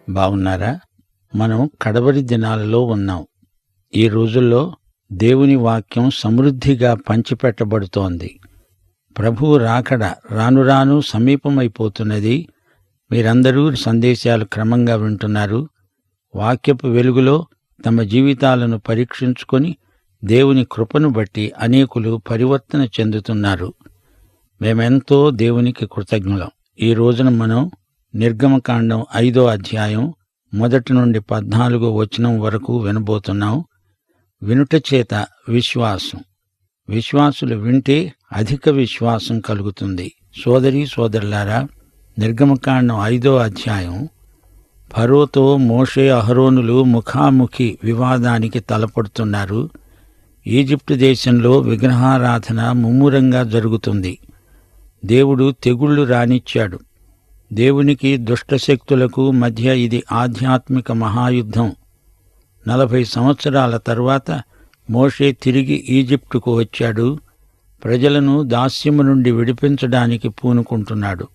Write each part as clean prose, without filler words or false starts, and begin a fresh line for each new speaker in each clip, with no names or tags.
బావున్నారా? మనం కడవరి దినాలలో ఉన్నాం. ఈ రోజుల్లో దేవుని వాక్యం సమృద్ధిగా పంచిపెట్టబడుతోంది. ప్రభువు రాకడ రాను రాను సమీపమైపోతున్నది. మీరందరూ సందేశాలు క్రమంగా వింటున్నారు. వాక్యపు వెలుగులో తమ జీవితాలను పరీక్షించుకొని దేవుని కృపను బట్టి అనేకులు పరివర్తన చెందుతున్నారు. మేమెంతో దేవునికి కృతజ్ఞులం. ఈ రోజున మనం నిర్గమకాండం 5వ అధ్యాయం 1 నుండి 14వ వచనం వరకు వినబోతున్నాం. వినుట చేత విశ్వాసం. విశ్వాసులు వింటే అధిక విశ్వాసం కలుగుతుంది. సోదరీ సోదరులారా, నిర్గమకాండం 5వ అధ్యాయం. ఫరోతో మోషే అహరోనులు ముఖాముఖి వివాదానికి తలపడుతున్నారు. ఈజిప్టు దేశంలో విగ్రహారాధన ముమ్మూరంగా జరుగుతుంది. దేవుడు తెగుళ్లు రానిచ్చాడు. దేవునికి దుష్టశక్తులకు మధ్య ఇది ఆధ్యాత్మిక మహాయుద్ధం. 40 సంవత్సరాల తరువాత మోషే తిరిగి ఈజిప్టుకు వచ్చాడు. ప్రజలను దాస్యము నుండి విడిపించడానికి పూనుకుంటున్నాడు.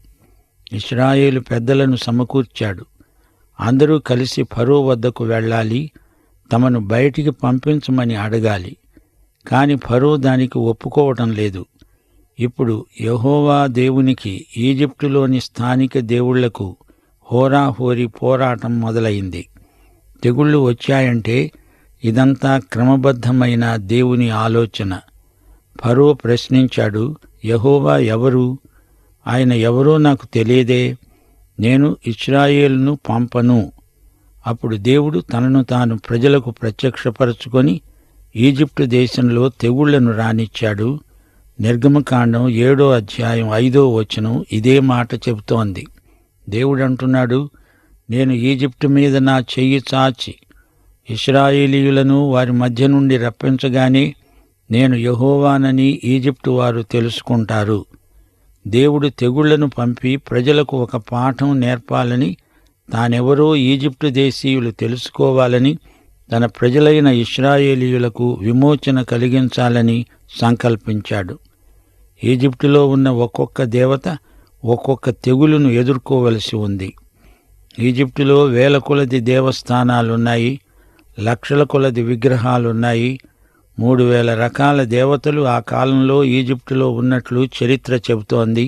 ఇశ్రాయేలు పెద్దలను సమకూర్చాడు. అందరూ కలిసి ఫరో వద్దకు వెళ్ళాలి, తమను బయటికి పంపించమని అడగాలి. కాని ఫరో దానికి ఒప్పుకోవటం లేదు. ఇప్పుడు యెహోవా దేవునికి ఈజిప్టులోని స్థానిక దేవుళ్లకు హోరాహోరీ పోరాటం మొదలైంది. తెగుళ్లు వచ్చాయంటే ఇదంతా క్రమబద్ధమైన దేవుని ఆలోచన. ఫరో ప్రశ్నించాడు, యెహోవా ఎవరు? ఆయన ఎవరో నాకు తెలియదే. నేను ఇశ్రాయేలును పంపను. అప్పుడు దేవుడు తనను తాను ప్రజలకు ప్రత్యక్షపరచుకొని ఈజిప్టు దేశంలో తెగుళ్లను రానిచ్చాడు. నిర్గమకాండం 7వ అధ్యాయం 5వ వచనం ఇదే మాట చెబుతోంది. దేవుడంటున్నాడు, నేను ఈజిప్టు మీద నా చెయ్యి చాచి ఇశ్రాయేలీయులను వారి మధ్య నుండి రప్పించగానే నేను యెహోవానని ఈజిప్టు వారు తెలుసుకుంటారు. దేవుడు తెగుళ్లను పంపి ప్రజలకు ఒక పాఠం నేర్పాలని, తానెవరో ఈజిప్టు దేశీయులు తెలుసుకోవాలని, తన ప్రజలైన ఇశ్రాయేలీయులకు విమోచన కలిగించాలని సంకల్పించాడు. ఈజిప్టులో ఉన్న ఒక్కొక్క దేవత ఒక్కొక్క తెగులును ఎదుర్కోవలసి ఉంది. ఈజిప్టులో వేల కొలది దేవస్థానాలున్నాయి, లక్షల కొలది విగ్రహాలున్నాయి. 3000 రకాల దేవతలు ఆ కాలంలో ఈజిప్టులో ఉన్నట్లు చరిత్ర చెబుతోంది.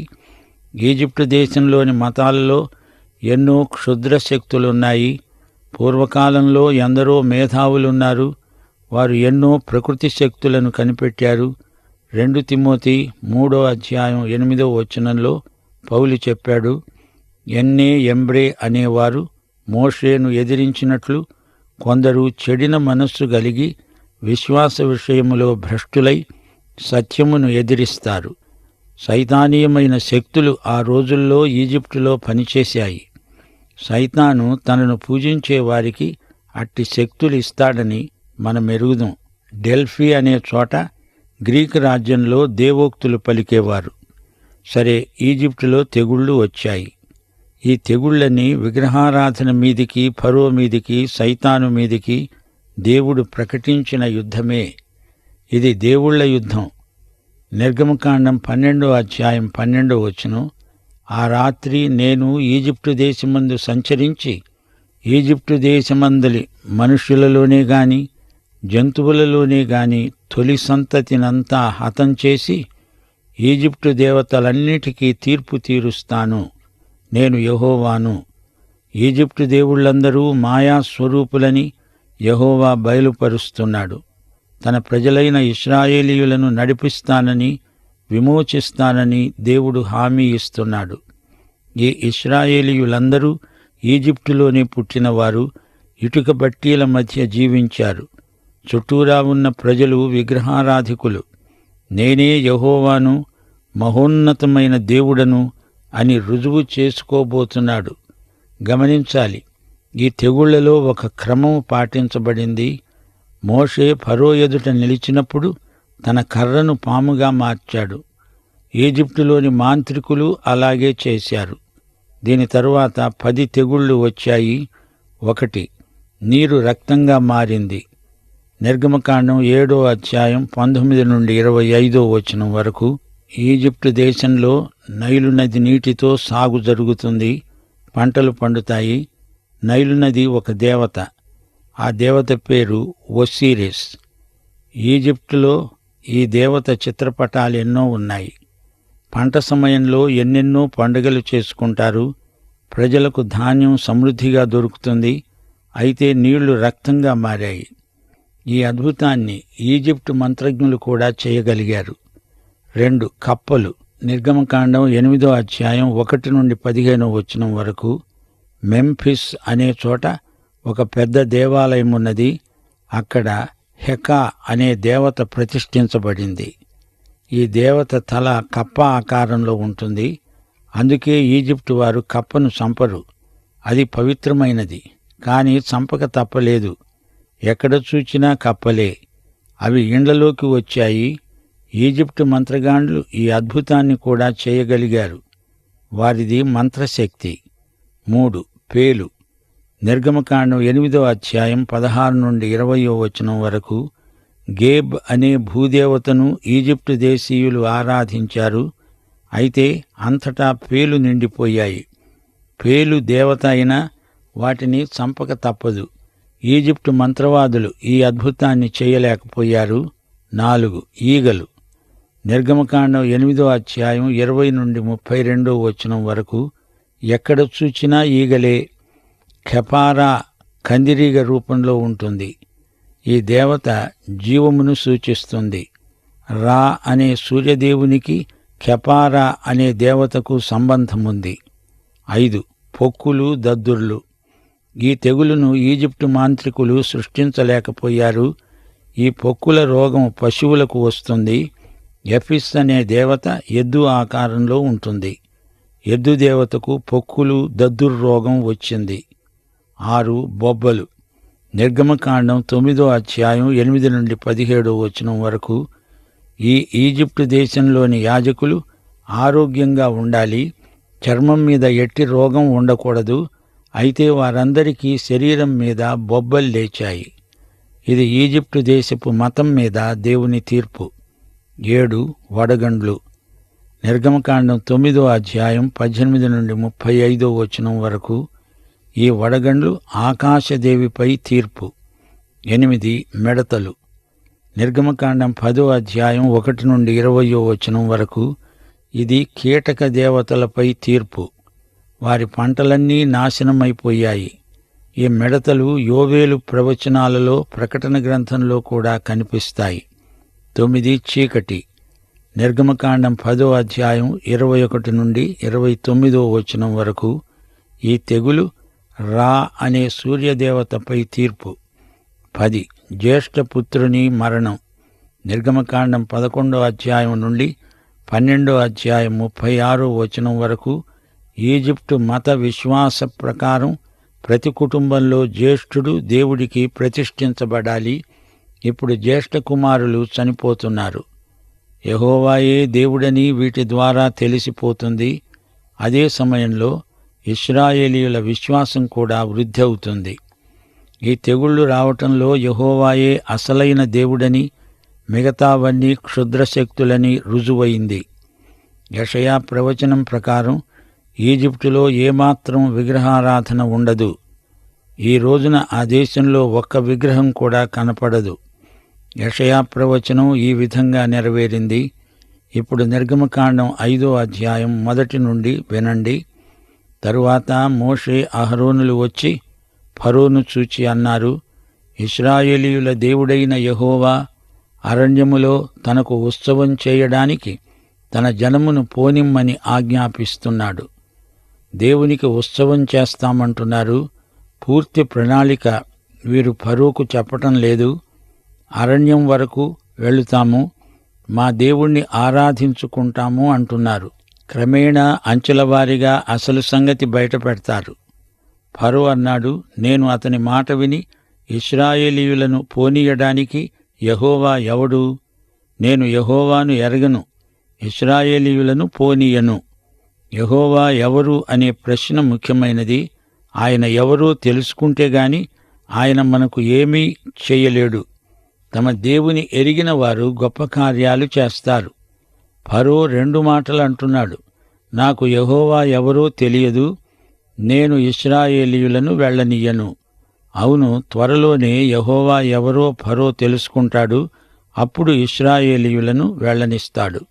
ఈజిప్టు దేశంలోని మతాలలో ఎన్నో క్షుద్ర శక్తులున్నాయి. పూర్వకాలంలో ఎందరో మేధావులున్నారు. వారు ఎన్నో ప్రకృతి శక్తులను కనిపెట్టారు. 2 తిమోతి 3వ అధ్యాయం 8వ వచనంలో పౌలు చెప్పాడు, ఎన్నే ఎంబ్రే అనేవారు మోషేను ఎదిరించినట్లు కొందరు చెడిన మనస్సు కలిగి విశ్వాస విషయములో భ్రష్టులై సత్యమును ఎదిరిస్తారు. సైతానీయమైన శక్తులు ఆ రోజుల్లో ఈజిప్టులో పనిచేశాయి. సైతాను తనను పూజించే వారికి అట్టి శక్తులు ఇస్తాడని మనం ఎరుగుదాం. డెల్ఫీ అనే చోట గ్రీకు రాజ్యంలో దేవోక్తులు పలికేవారు. సరే, ఈజిప్టులో తెగుళ్లు వచ్చాయి. ఈ తెగుళ్లని విగ్రహారాధన మీదికి, ఫరో మీదికి, సైతాను మీదికి దేవుడు ప్రకటించిన యుద్ధమే. ఇది దేవుళ్ల యుద్ధం. నిర్గమకాండం 12వ అధ్యాయం 12వ వచనం. ఆ రాత్రి నేను ఈజిప్టు దేశమందు సంచరించి ఈజిప్టు దేశమందలి మనుష్యులలోనే గాని జంతువులలోనే గాని తొలి సంతతినంతా హతం చేసి ఈజిప్టు దేవతలన్నిటికీ తీర్పు తీరుస్తాను. నేను యెహోవాను. ఈజిప్టు దేవుళ్ళందరూ మాయాస్వరూపులని యెహోవా బయలుపరుస్తున్నాడు. తన ప్రజలైన ఇశ్రాయేలీయులను నడిపిస్తానని, విమోచిస్తానని దేవుడు హామీ ఇస్తున్నాడు. ఈ ఇశ్రాయేలీయులందరూ ఈజిప్టులోనే పుట్టినవారు. ఇటుక బట్టీల మధ్య జీవించారు. చుట్టూరా ఉన్న ప్రజలు విగ్రహారాధికులు. నేనే యెహోవాను, మహోన్నతమైన దేవుడను అని రుజువు చేసుకోబోతున్నాడు. గమనించాలి, ఈ తెగుళ్లలో ఒక క్రమం పాటించబడింది. మోషే ఫరో ఎదుట నిలిచినప్పుడు తన కర్రను పాముగా మార్చాడు. ఈజిప్టులోని మాంత్రికులు అలాగే చేశారు. దీని తరువాత 10 తెగుళ్లు వచ్చాయి. 1, నీరు రక్తంగా మారింది. నిర్గమకాండం 7వ అధ్యాయం 19 నుండి 25వ వచనం వరకు. ఈజిప్టు దేశంలో నైలు నది నీటితో సాగు జరుగుతుంది. పంటలు పండుతాయి. నైలు నది ఒక దేవత. ఆ దేవత పేరు ఒసిరిస్. ఈజిప్టులో ఈ దేవత చిత్రపటాలు ఎన్నో ఉన్నాయి. పంట సమయంలో ఎన్నెన్నో పండుగలు చేసుకుంటారు. ప్రజలకు ధాన్యం సమృద్ధిగా దొరుకుతుంది. అయితే నీళ్లు రక్తంగా మారాయి. ఈ అద్భుతాన్ని ఈజిప్టు మంత్రజ్ఞులు కూడా చేయగలిగారు. 2 కప్పలు. నిర్గమకాండం 8వ అధ్యాయం 1 నుండి 15వ వచనం వరకు. మెంఫిస్ అనే చోట ఒక పెద్ద దేవాలయం ఉన్నది. అక్కడ హెకా అనే దేవత ప్రతిష్ఠించబడింది. ఈ దేవత తల కప్ప ఆకారంలో ఉంటుంది. అందుకే ఈజిప్టు వారు కప్పను చంపరు. అది పవిత్రమైనది. కానీ చంపక తప్పలేదు. ఎక్కడ చూచినా కప్పలే. అవి ఇండ్లలోకి వచ్చాయి. ఈజిప్టు మంత్రగాండ్లు ఈ అద్భుతాన్ని కూడా చేయగలిగారు. వారిది మంత్రశక్తి. 3 పేలు. నిర్గమకాండం 8వ అధ్యాయం 16 నుండి 20వ వచనం వరకు. గేబ్ అనే భూదేవతను ఈజిప్టు దేశీయులు ఆరాధించారు. అయితే అంతటా పేలు నిండిపోయాయి. పేలు దేవత అయినా వాటిని చంపక తప్పదు. ఈజిప్టు మంత్రవాదులు ఈ అద్భుతాన్ని చేయలేకపోయారు. 4 ఈగలు. నిర్గమకాండం 8వ అధ్యాయం 20 నుండి 32వ వచనం వరకు. ఎక్కడ చూచినా ఈగలే. కెపారా కందిరీగ రూపంలో ఉంటుంది. ఈ దేవత జీవమును సూచిస్తుంది. రా అనే సూర్యదేవునికి కెపారా అనే దేవతకు సంబంధముంది. 5 పొక్కులు దద్దుర్లు. ఈ తెగులును ఈజిప్టు మాంత్రికులు సృష్టించలేకపోయారు. ఈ పొక్కుల రోగం పశువులకు వస్తుంది. ఎఫిస్ అనే దేవత ఎద్దు ఆకారంలో ఉంటుంది. ఎద్దు దేవతకు పొక్కులు దద్దుర్ రోగం వచ్చింది. 6 బొబ్బలు. నిర్గమకాండం 9వ అధ్యాయం 8 నుండి 17వ వచనం వరకు. ఈ ఈజిప్టు దేశంలోని యాజకులు ఆరోగ్యంగా ఉండాలి. చర్మం మీద ఎట్టి రోగం ఉండకూడదు. అయితే వారందరికీ శరీరం మీద బొబ్బలు లేచాయి. ఇది ఈజిప్టు దేశపు మతం మీద దేవుని తీర్పు. 7 వడగండ్లు. నిర్గమకాండం 9వ అధ్యాయం 18 నుండి 35వ వచనం వరకు. ఈ వడగండ్లు ఆకాశదేవిపై తీర్పు. 8 మిడతలు. నిర్గమకాండం 10వ అధ్యాయం 1 నుండి 20వ వచనం వరకు. ఇది కీటక దేవతలపై తీర్పు. వారి పంటలన్నీ నాశనమైపోయాయి. ఈ మిడతలు యోవేలు ప్రవచనాలలో ప్రకటన గ్రంథంలో కూడా కనిపిస్తాయి. 9 చీకటి. నిర్గమకాండం 10వ అధ్యాయం 21 నుండి 29వ వచనం వరకు. ఈ తెగులు రా అనే సూర్యదేవతపై తీర్పు. 10 జ్యేష్ఠపుత్రుని మరణం. నిర్గమకాండం 11వ అధ్యాయం నుండి 12వ అధ్యాయం 36వ వచనం వరకు. ఈజిప్టు మత విశ్వాస ప్రకారం ప్రతి కుటుంబంలో జ్యేష్ఠుడు దేవుడికి ప్రతిష్ఠించబడాలి. ఇప్పుడు జ్యేష్ఠ కుమారులు చనిపోతున్నారు. యెహోవాయే దేవుడని వీటి ద్వారా తెలిసిపోతుంది. అదే సమయంలో ఇశ్రాయేలీయుల విశ్వాసం కూడా వృద్ధి అవుతుంది. ఈ తెగుళ్లు రావటంలో యెహోవాయే అసలైన దేవుడని, మిగతావన్నీ క్షుద్రశక్తులని రుజువైంది. యెషయా ప్రవచనం ప్రకారం ఈజిప్టులో ఏమాత్రం విగ్రహారాధన ఉండదు. ఈ రోజున ఆ దేశంలో ఒక్క విగ్రహం కూడా కనపడదు. యెషయా ప్రవచనం ఈ విధంగా నెరవేరింది. ఇప్పుడు నిర్గమకాండం 5వ అధ్యాయం 1 నుండి వినండి. తరువాత మోషే అహరోనులు వచ్చి ఫరోను చూచి అన్నారు, ఇశ్రాయేలీయుల దేవుడైన యెహోవా అరణ్యములో తనకు ఉత్సవం చేయడానికి తన జనమును పోనిమ్మని ఆజ్ఞాపిస్తున్నాడు. దేవునికి ఉత్సవం చేస్తామంటున్నారు. పూర్తి ప్రణాళిక వీరు ఫరోకు చెప్పటం లేదు. అరణ్యం వరకు వెళుతాము, మా దేవుణ్ణి ఆరాధించుకుంటాము అంటున్నారు. క్రమేణా అంచెలవారీగా అసలు సంగతి బయటపెడతారు. ఫరో అన్నాడు, నేను అతని మాట విని ఇశ్రాయేలీయులను పోనీయడానికి యెహోవా ఎవడు? నేను యెహోవాను ఎరగను, ఇశ్రాయేలీయులను పోనీయను. యెహోవా ఎవరు అనే ప్రశ్న ముఖ్యమైనది. ఆయన ఎవరో తెలుసుకుంటే గాని ఆయన మనకు ఏమీ చెయ్యలేడు. తమ దేవుని ఎరిగిన వారు గొప్ప కార్యాలు చేస్తారు. ఫరో 2 మాటలు అంటున్నాడు. నాకు యెహోవా ఎవరో తెలియదు, నేను ఇశ్రాయేలీయులను వెళ్ళనియ్యను. అవును, త్వరలోనే యెహోవా ఎవరో ఫరో తెలుసుకుంటాడు. అప్పుడు ఇశ్రాయేలీయులను వెళ్ళనిస్తాడు.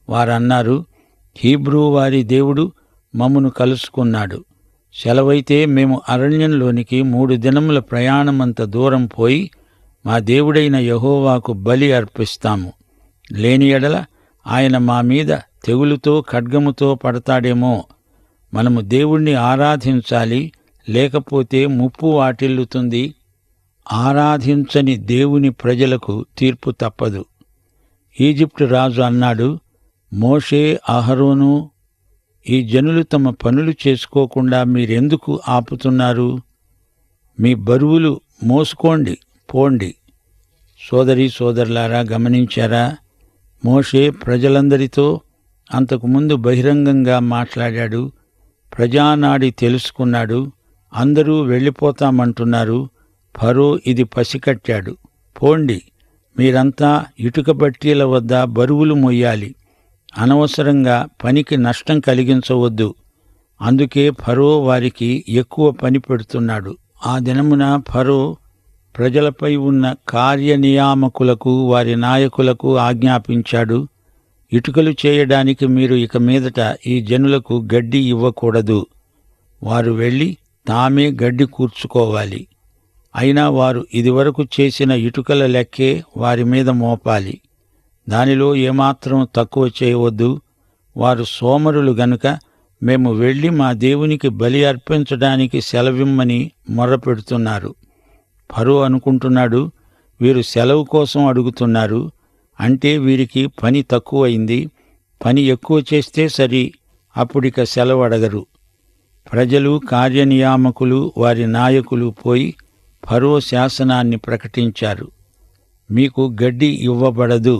వారన్నారు, హీబ్రూ వారి దేవుడు మమ్మును కలుసుకున్నాడు. సెలవైతే మేము అరణ్యంలోనికి 3 దినముల ప్రయాణమంత దూరం పోయి మా దేవుడైన యెహోవాకు బలి అర్పిస్తాము. లేని ఎడల ఆయన మా మీద తెగులుతో ఖడ్గముతో పడతాడేమో. మనము దేవుణ్ణి ఆరాధించాలి, లేకపోతే ముప్పు వాటిల్లుతుంది. ఆరాధించని దేవుని ప్రజలకు తీర్పు తప్పదు. ఈజిప్టు రాజు అన్నాడు, మోషే, అహరోను, ఈ జనులు తమ పనులు చేసుకోకుండా మీరెందుకు ఆపుతున్నారు? మీ బరువులు మోసుకోండి, పోండి. సోదరీ సోదరులారా, గమనించారా? మోషే ప్రజలందరితో అంతకుముందు బహిరంగంగా మాట్లాడాడు. ప్రజానాడి తెలుసుకున్నాడు. అందరూ వెళ్ళిపోతామంటున్నారు. ఫరో ఇది పసికట్టాడు. పోండి, మీరంతా ఇటుక బట్టీల వద్ద బరువులు మొయ్యాలి. అనవసరంగా పనికి నష్టం కలిగించవద్దు. అందుకే ఫరో వారికి ఎక్కువ పని పెడుతున్నాడు. ఆ దినమున ఫరో ప్రజలపై ఉన్న కార్యనియామకులకు, వారి నాయకులకు ఆజ్ఞాపించాడు, ఇటుకలు చేయడానికి మీరు ఇక మీదట ఈ జనులకు గడ్డి ఇవ్వకూడదు. వారు వెళ్ళి తామే గడ్డి కూర్చుకోవాలి. అయినా వారు ఇదివరకు చేసిన ఇటుకల లెక్కే వారి మీద మోపాలి. దానిలో ఏమాత్రం తక్కువ చేయవద్దు. వారు సోమరులు గనుక మేము వెళ్ళి మా దేవునికి బలి అర్పించడానికి సెలవిమ్మని మొర్రపెడుతున్నారు. ఫరో అనుకుంటున్నాడు, వీరు సెలవు కోసం అడుగుతున్నారు. అంటే వీరికి పని తక్కువైంది. పని ఎక్కువ చేస్తే సరి, అప్పుడిక సెలవు అడగరు. ప్రజలు, కార్యనియామకులు, వారి నాయకులు పోయి ఫరో శాసనాన్ని ప్రకటించారు. మీకు గడ్డి ఇవ్వబడదు.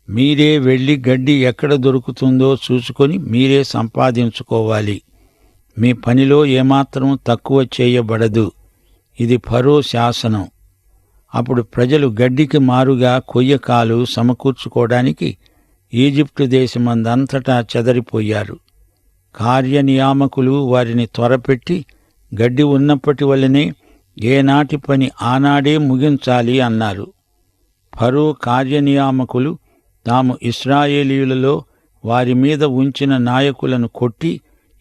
మీరే వెళ్ళి గడ్డి ఎక్కడ దొరుకుతుందో చూసుకొని మీరే సంపాదించుకోవాలి. మీ పనిలో ఏమాత్రం తక్కువ చేయబడదు. ఇది ఫరో శాసనం. అప్పుడు ప్రజలు గడ్డికి మారుగా కొయ్యకాలు సమకూర్చుకోవడానికి ఈజిప్టు దేశమందంతటా చెదరిపోయారు. కార్యనియామకులు వారిని త్వరపెట్టి గడ్డి ఉన్నప్పటి వల్లనే ఏనాటి పని ఆనాడే ముగించాలి అన్నారు. ఫరో కార్యనియామకులు తాము ఇశ్రాయేలీయులలో వారి మీద ఉంచిన నాయకులను కొట్టి,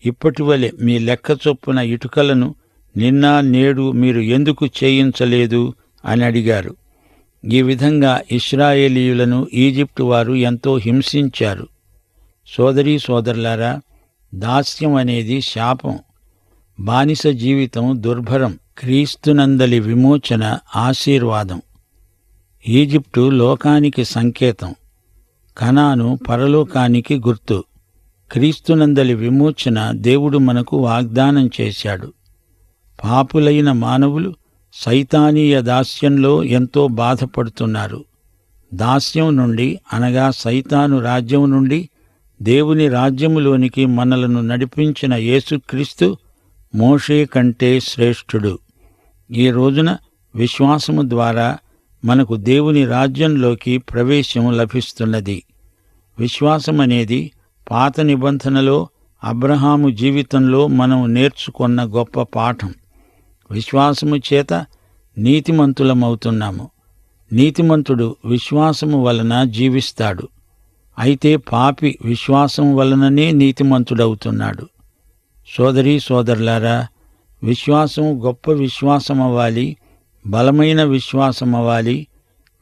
ఇప్పటివలె మీ లెక్క చొప్పున ఇటుకలను నిన్న నేడు మీరు ఎందుకు చేయించలేదు అని అడిగారు. ఈ విధంగా ఇశ్రాయేలీయులను ఈజిప్టు వారు ఎంతో హింసించారు. సోదరీ సోదరులారా, దాస్యం అనేది శాపం. బానిస జీవితం దుర్భరం. క్రీస్తునందలి విమోచన ఆశీర్వాదం. ఈజిప్టు లోకానికి సంకేతం, కనాను పరలోకానికి గుర్తు. క్రీస్తునందలి విమోచన దేవుడు మనకు వాగ్దానం చేశాడు. పాపులైన మానవులు సైతానీయ దాస్యంలో ఎంతో బాధపడుతున్నారు. దాస్యం నుండి, అనగా సైతాను రాజ్యం నుండి దేవుని రాజ్యములోనికి మనలను నడిపించిన యేసుక్రీస్తు మోషే కంటే శ్రేష్ఠుడు. ఈ రోజున విశ్వాసము ద్వారా మనకు దేవుని రాజ్యంలోకి ప్రవేశం లభిస్తున్నది. విశ్వాసమనేది పాత నిబంధనలో అబ్రహాము జీవితంలో మనం నేర్చుకున్న గొప్ప పాఠం. విశ్వాసము చేత నీతిమంతులమవుతున్నాము. నీతిమంతుడు విశ్వాసము వలన జీవిస్తాడు. అయితే పాపి విశ్వాసం వలననే నీతిమంతుడవుతున్నాడు. సోదరీ సోదరులారా, విశ్వాసం గొప్ప విశ్వాసమవ్వాలి, బలమైన విశ్వాసమవ్వాలి.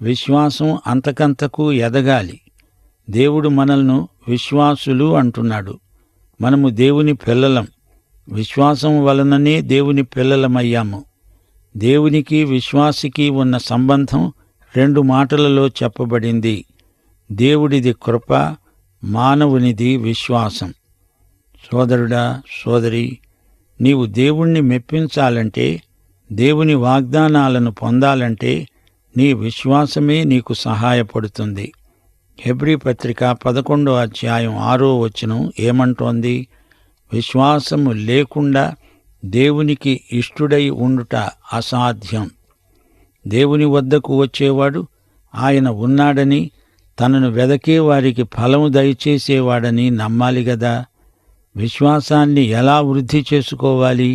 విశ్వాసం అంతకంతకు ఎదగాలి. దేవుడు మనల్ని విశ్వాసులు అంటున్నాడు. మనము దేవుని పిల్లలం. విశ్వాసం వలననే దేవుని పిల్లలమయ్యాము. దేవునికి విశ్వాసికి ఉన్న సంబంధం 2 మాటలలో చెప్పబడింది. దేవుడిది కృప, మానవునిది విశ్వాసం. సోదరుడా, సోదరి, నీవు దేవుణ్ణి మెప్పించాలంటే, దేవుని వాగ్దానాలను పొందాలంటే నీ విశ్వాసమే నీకు సహాయపడుతుంది. హెబ్రీ పత్రిక 11వ అధ్యాయం 6వ వచనం ఏమంటోంది? విశ్వాసము లేకుండా దేవునికి ఇష్టుడై ఉండుట అసాధ్యం. దేవుని వద్దకు వచ్చేవాడు ఆయన ఉన్నాడని, తనను వెదకే వారికి ఫలము దయచేసేవాడని నమ్మాలి గదా. విశ్వాసాన్ని ఎలా వృద్ధి చేసుకోవాలి?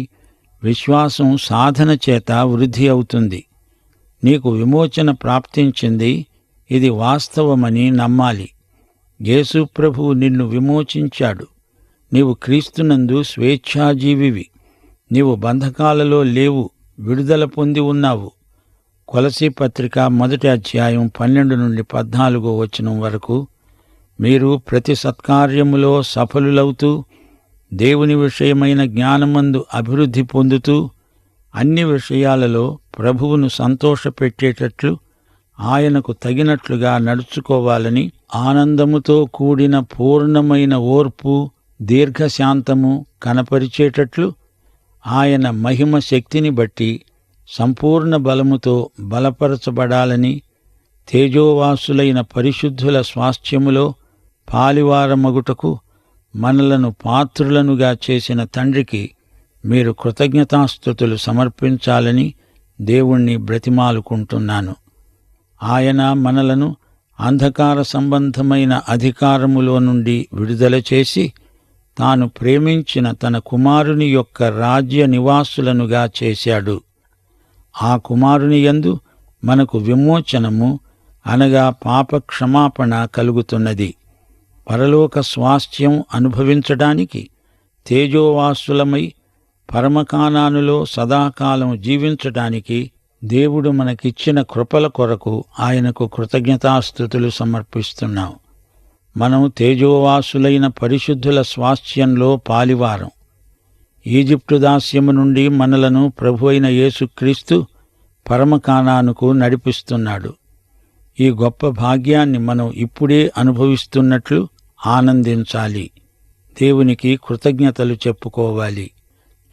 విశ్వాసం సాధన చేత వృద్ధి అవుతుంది. నీకు విమోచన ప్రాప్తించింది, ఇది వాస్తవమని నమ్మాలి. యేసు ప్రభువు నిన్ను విమోచించాడు. నీవు క్రీస్తునందు స్వేచ్ఛాజీవివి. నీవు బంధకాలలో లేవు, విడుదల పొంది ఉన్నావు. కొలసీ పత్రిక 1 అధ్యాయం 12 నుండి 14 వచనం వరకు. మీరు ప్రతి సత్కార్యములో సఫలులవుతూ దేవుని విషయమైన జ్ఞానమందు అభివృద్ధి పొందుతూ అన్ని విషయాలలో ప్రభువును సంతోషపెట్టేటట్లు ఆయనకు తగినట్లుగా నడుచుకోవాలని ఆనందముతో కూడిన పూర్ణమైన ఓర్పు, దీర్ఘశాంతము కనపరిచేటట్లు ఆయన మహిమ శక్తిని బట్టి సంపూర్ణ బలముతో బలపరచబడాలని, తేజోవాసులైన పరిశుద్ధుల స్వాస్థ్యములో పాలివారమగుటకు మనలను పాత్రులనుగా చేసిన తండ్రికి మీరు కృతజ్ఞతాస్తుతులు సమర్పించాలని దేవుణ్ణి బ్రతిమాలుకుంటున్నాను. ఆయన మనలను అంధకార సంబంధమైన అధికారములో నుండి విడుదల చేసి తాను ప్రేమించిన తన కుమారుని యొక్క రాజ్య నివాసులనుగా చేశాడు. ఆ కుమారుని యందు మనకు విమోచనము అనగా పాప క్షమాపణ కలుగుతున్నది. పరలోక స్వాస్థ్యం అనుభవించడానికి తేజోవాసులమై పరమకానానులో సదాకాలం జీవించటానికి దేవుడు మనకిచ్చిన కృపల కొరకు ఆయనకు కృతజ్ఞతాస్తుతులు సమర్పిస్తున్నాం. మనం తేజోవాసులైన పరిశుద్ధుల స్వాస్థ్యంలో పాలివారం. ఈజిప్టు దాస్యము నుండి మనలను ప్రభువైన యేసుక్రీస్తు పరమకానానుకు నడిపిస్తున్నాడు. ఈ గొప్ప భాగ్యాన్ని మనం ఇప్పుడే అనుభవిస్తున్నట్లు ఆనందించాలి. దేవునికి కృతజ్ఞతలు చెప్పుకోవాలి.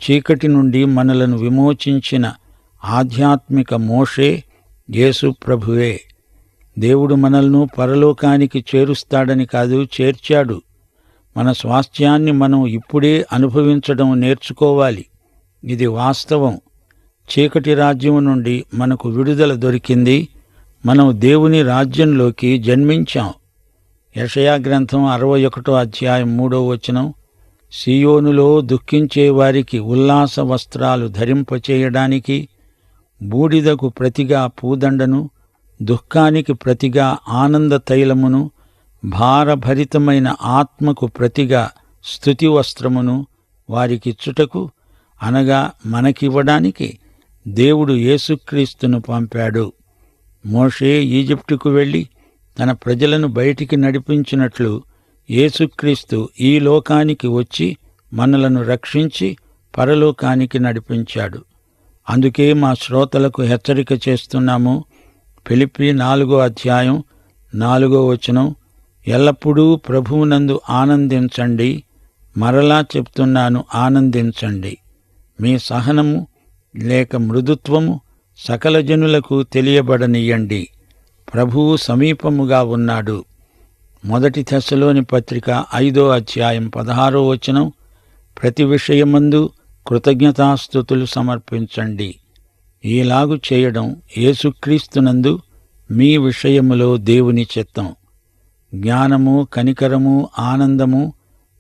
చీకటి నుండి మనలను విమోచించిన ఆధ్యాత్మిక మోషే యేసు ప్రభువే. దేవుడు మనల్ని పరలోకానికి చేరుస్తాడని కాదు, చేర్చాడు. మన స్వాస్థ్యాన్ని మనం ఇప్పుడే అనుభవించడం నేర్చుకోవాలి. ఇది వాస్తవం. చీకటి రాజ్యం నుండి మనకు విడుదల దొరికింది. మనం దేవుని రాజ్యంలోకి జన్మించాం. యెషయా గ్రంథం 61 అధ్యాయం 3వ వచనం. సీయోనులో దుఃఖించే వారికి ఉల్లాస వస్త్రాలు ధరింపచేయడానికి, బూడిదకు ప్రతిగా పూదండను, దుఃఖానికి ప్రతిగా ఆనంద తైలమును, భారభరితమైన ఆత్మకు ప్రతిగా స్తుతి వస్త్రమును వారికిచ్చుటకు అనగా మనకివ్వడానికి దేవుడు యేసుక్రీస్తును పంపాడు. మోషే ఈజిప్టుకు వెళ్లి తన ప్రజలను బయటికి నడిపించినట్లు యేసుక్రీస్తు ఈ లోకానికి వచ్చి మనలను రక్షించి పరలోకానికి నడిపించాడు. అందుకే మా శ్రోతలకు హెచ్చరిక చేస్తున్నాము. ఫిలిప్పీ 4వ అధ్యాయం 4వ వచనం. ఎల్లప్పుడూ ప్రభువునందు ఆనందించండి. మరలా చెప్తున్నాను, ఆనందించండి. మీ సహనము లేక మృదుత్వము సకల జనులకు తెలియబడనియ్యండి. ప్రభువు సమీపముగా ఉన్నాడు. 1 తెస్సలోని పత్రిక 5వ అధ్యాయం 16వ వచనం. ప్రతి విషయమందు కృతజ్ఞతాస్తుతులు సమర్పించండి. ఈలాగు చేయడం యేసుక్రీస్తునందు మీ విషయములో దేవుని చిత్తం. జ్ఞానము, కనికరము, ఆనందము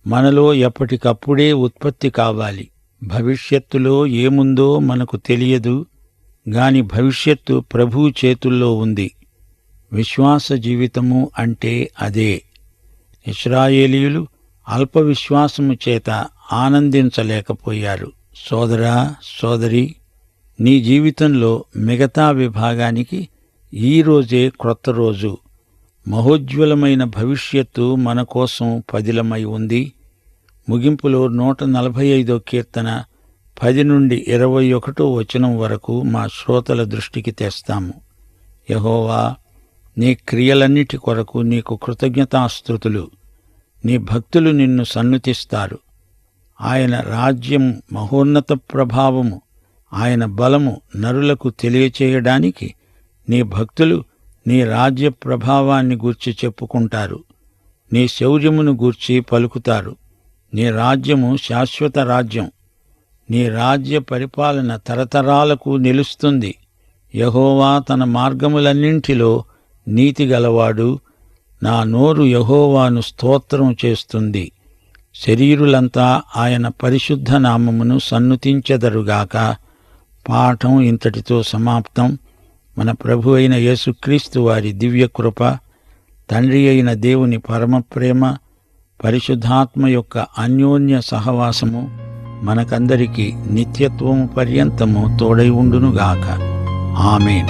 మనలో ఎప్పటికప్పుడే ఉత్పత్తి కావాలి. భవిష్యత్తులో ఏముందో మనకు తెలియదు గాని భవిష్యత్తు ప్రభువు చేతుల్లో ఉంది. విశ్వాస జీవితము అంటే అదే. ఇశ్రాయేలీయులు అల్ప విశ్వాసము చేత ఆనందించలేకపోయారు. సోదరా, సోదరి, నీ జీవితంలో మిగతా విభాగానికి ఈ రోజే క్రొత్త రోజు. మహోజ్వలమైన భవిష్యత్తు మన కోసం పదిలమై ఉంది. ముగింపులో 145వ కీర్తన 10 నుండి 21వ వచనం వరకు మా శ్రోతల దృష్టికి తెస్తాము. యెహోవా, నీ క్రియలన్నిటి కొరకు నీకు కృతజ్ఞతాస్తుతులు. నీ భక్తులు నిన్ను సన్నుతిస్తారు. ఆయన రాజ్యం మహోన్నత ప్రభావము, ఆయన బలము నరులకు తెలియచేయడానికి నీ భక్తులు నీ రాజ్య ప్రభావాన్ని గూర్చి చెప్పుకుంటారు. నీ శౌర్యమును గూర్చి పలుకుతారు. నీ రాజ్యము శాశ్వత రాజ్యం. నీ రాజ్య పరిపాలన తరతరాలకు నిలుస్తుంది. యెహోవా తన మార్గములన్నింటిలో నీతిగలవాడు. నా నోరు యెహోవాను స్తోత్రం చేస్తుంది. శరీరులంతా ఆయన పరిశుద్ధ నామమును సన్నుతించెదరుగాక. పాఠం ఇంతటితో సమాప్తం. మన ప్రభు అయిన యేసుక్రీస్తు వారి దివ్యకృప, తండ్రి అయిన దేవుని పరమప్రేమ, పరిశుద్ధాత్మ యొక్క అన్యోన్య సహవాసము మనకందరికీ నిత్యత్వము పర్యంతము తోడై ఉండునుగాక. ఆమేన్.